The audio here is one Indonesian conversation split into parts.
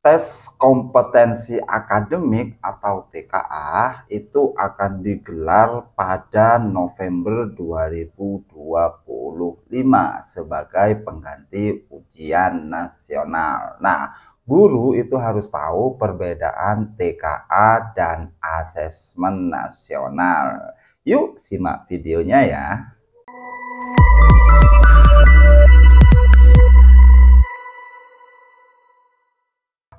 Tes kompetensi akademik atau TKA itu akan digelar pada November 2025 sebagai pengganti ujian nasional. Nah, guru itu harus tahu perbedaan TKA dan asesmen nasional. Yuk simak videonya ya.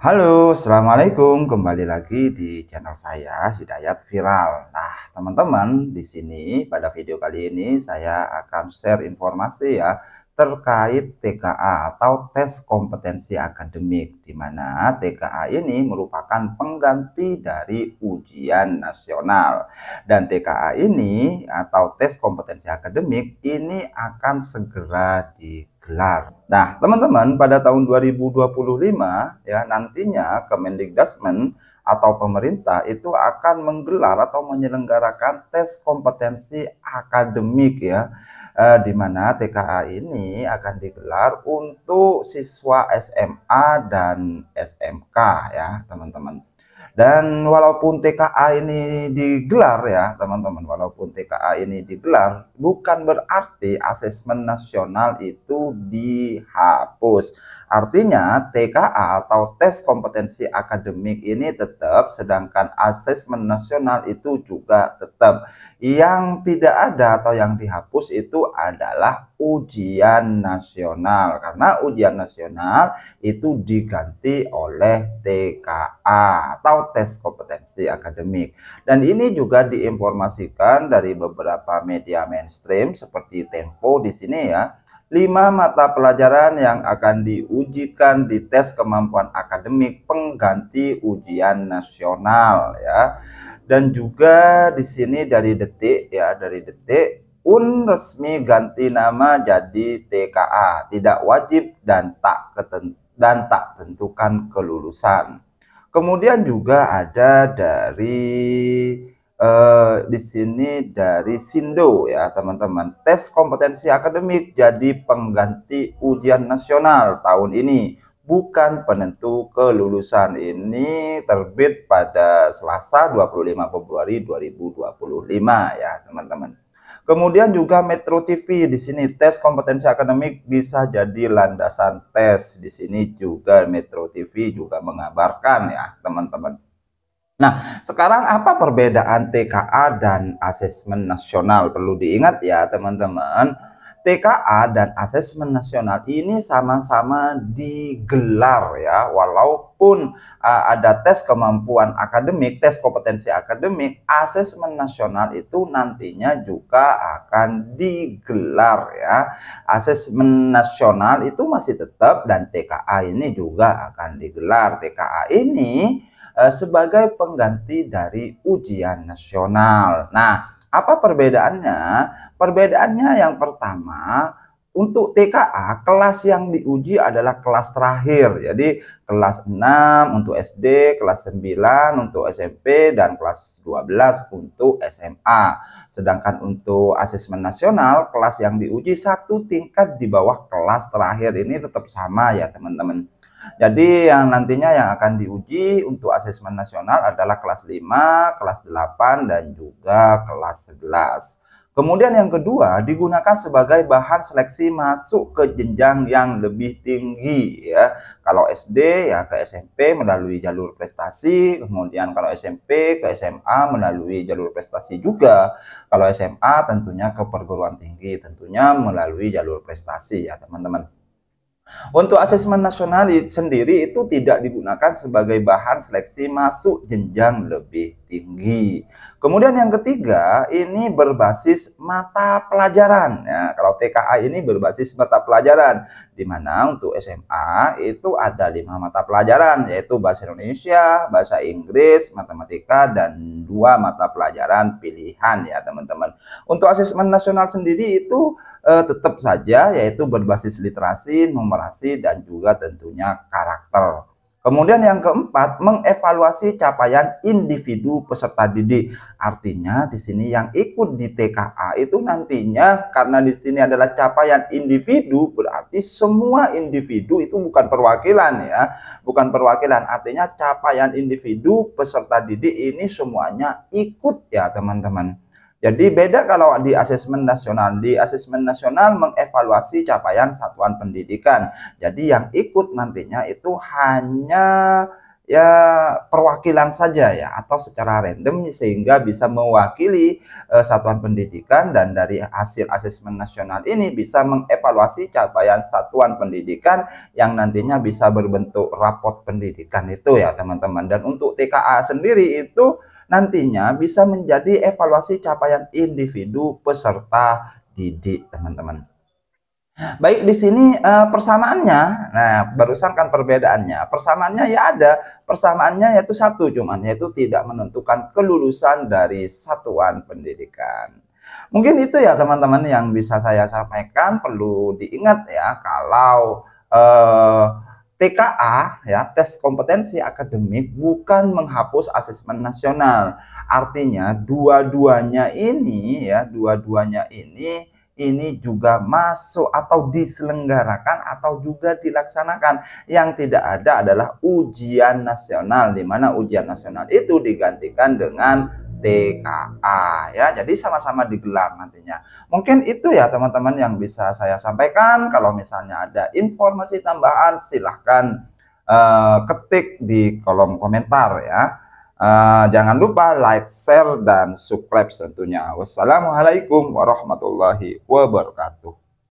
Halo, assalamualaikum. Kembali lagi di channel saya, Hidayat Viral. Nah, teman-teman, di sini pada video kali ini saya akan share informasi ya terkait TKA atau tes kompetensi akademik, di mana TKA ini merupakan pengganti dari ujian nasional. Dan TKA ini atau tes kompetensi akademik ini akan segera digelar. Nah, teman-teman, pada tahun 2025 ya nantinya Kemendikbudristek atau pemerintah itu akan menggelar atau menyelenggarakan tes kompetensi akademik ya, di mana TKA ini akan digelar untuk siswa SMA dan SMK ya, teman-teman. Dan walaupun TKA ini digelar ya teman-teman, walaupun TKA ini digelar, bukan berarti asesmen nasional itu dihapus. Artinya TKA atau tes kompetensi akademik ini tetap, sedangkan asesmen nasional itu juga tetap. Yang tidak ada atau yang dihapus itu adalah ujian nasional, karena ujian nasional itu diganti oleh TKA atau tes kompetensi akademik. Dan ini juga diinformasikan dari beberapa media mainstream seperti Tempo di sini ya. 5 mata pelajaran yang akan diujikan di tes kemampuan akademik pengganti ujian nasional ya. Dan juga di sini dari Detik ya, dari Detik, resmi ganti nama jadi TKA, tidak wajib dan tak tentukan kelulusan. Kemudian juga ada dari di sini dari Sindo ya teman-teman, tes kompetensi akademik jadi pengganti ujian nasional tahun ini, bukan penentu kelulusan. Ini terbit pada Selasa 25 Februari 2025 ya teman-teman. Kemudian juga Metro TV di sini, tes kompetensi akademik bisa jadi landasan tes. Di sini juga Metro TV juga mengabarkan ya teman-teman. Nah, sekarang apa perbedaan TKA dan asesmen nasional? Perlu diingat ya teman-teman, TKA dan asesmen nasional ini sama-sama digelar ya, walaupun ada tes kemampuan akademik, tes kompetensi akademik, asesmen nasional itu nantinya juga akan digelar ya. Asesmen nasional itu masih tetap dan TKA ini juga akan digelar. TKA ini sebagai pengganti dari ujian nasional. Nah, apa perbedaannya? Perbedaannya yang pertama, untuk TKA kelas yang diuji adalah kelas terakhir. Jadi kelas 6 untuk SD, kelas 9 untuk SMP, dan kelas 12 untuk SMA. Sedangkan untuk asesmen nasional, kelas yang diuji satu tingkat di bawah kelas terakhir. Ini tetap sama ya teman-teman. Jadi yang nantinya yang akan diuji untuk asesmen nasional adalah kelas 5, kelas 8, dan juga kelas 11. Kemudian yang kedua, digunakan sebagai bahan seleksi masuk ke jenjang yang lebih tinggi ya. Kalau SD ya ke SMP melalui jalur prestasi, kemudian kalau SMP ke SMA melalui jalur prestasi juga. Kalau SMA tentunya ke perguruan tinggi, tentunya melalui jalur prestasi ya teman-teman. Untuk asesmen nasional sendiri itu tidak digunakan sebagai bahan seleksi masuk jenjang lebih tinggi. Kemudian yang ketiga, ini berbasis mata pelajaran. Ya, kalau TKA ini berbasis mata pelajaran, di mana untuk SMA itu ada 5 mata pelajaran, yaitu bahasa Indonesia, bahasa Inggris, matematika, dan 2 mata pelajaran pilihan ya teman-teman. Untuk asesmen nasional sendiri itu tetap saja yaitu berbasis literasi, numerasi, dan juga tentunya karakter. Kemudian yang keempat, mengevaluasi capaian individu peserta didik. Artinya di sini yang ikut di TKA itu nantinya karena di sini adalah capaian individu, berarti semua individu itu bukan perwakilan ya. Bukan perwakilan, artinya capaian individu peserta didik ini semuanya ikut ya teman-teman. Jadi beda kalau di asesmen nasional. Di asesmen nasional mengevaluasi capaian satuan pendidikan. Jadi yang ikut nantinya itu hanya ya perwakilan saja ya atau secara random sehingga bisa mewakili satuan pendidikan, dan dari hasil asesmen nasional ini bisa mengevaluasi capaian satuan pendidikan yang nantinya bisa berbentuk raport pendidikan itu ya teman-teman. Dan untuk TKA sendiri itu nantinya bisa menjadi evaluasi capaian individu peserta didik teman-teman. Baik, di sini persamaannya, nah barusan kan perbedaannya, persamaannya ya ada, persamaannya yaitu satu, cuman yaitu tidak menentukan kelulusan dari satuan pendidikan. Mungkin itu ya teman-teman yang bisa saya sampaikan. Perlu diingat ya kalau TKA ya, tes kompetensi akademik, bukan menghapus asesmen nasional. Artinya dua-duanya ini ya, dua-duanya ini juga masuk atau diselenggarakan atau juga dilaksanakan. Yang tidak ada adalah ujian nasional, di mana ujian nasional itu digantikan dengan TKA ya. Jadi sama-sama digelar nantinya. Mungkin itu ya teman-teman yang bisa saya sampaikan. Kalau misalnya ada informasi tambahan silahkan ketik di kolom komentar ya. Jangan lupa like, share, dan subscribe tentunya. Wassalamualaikum warahmatullahi wabarakatuh.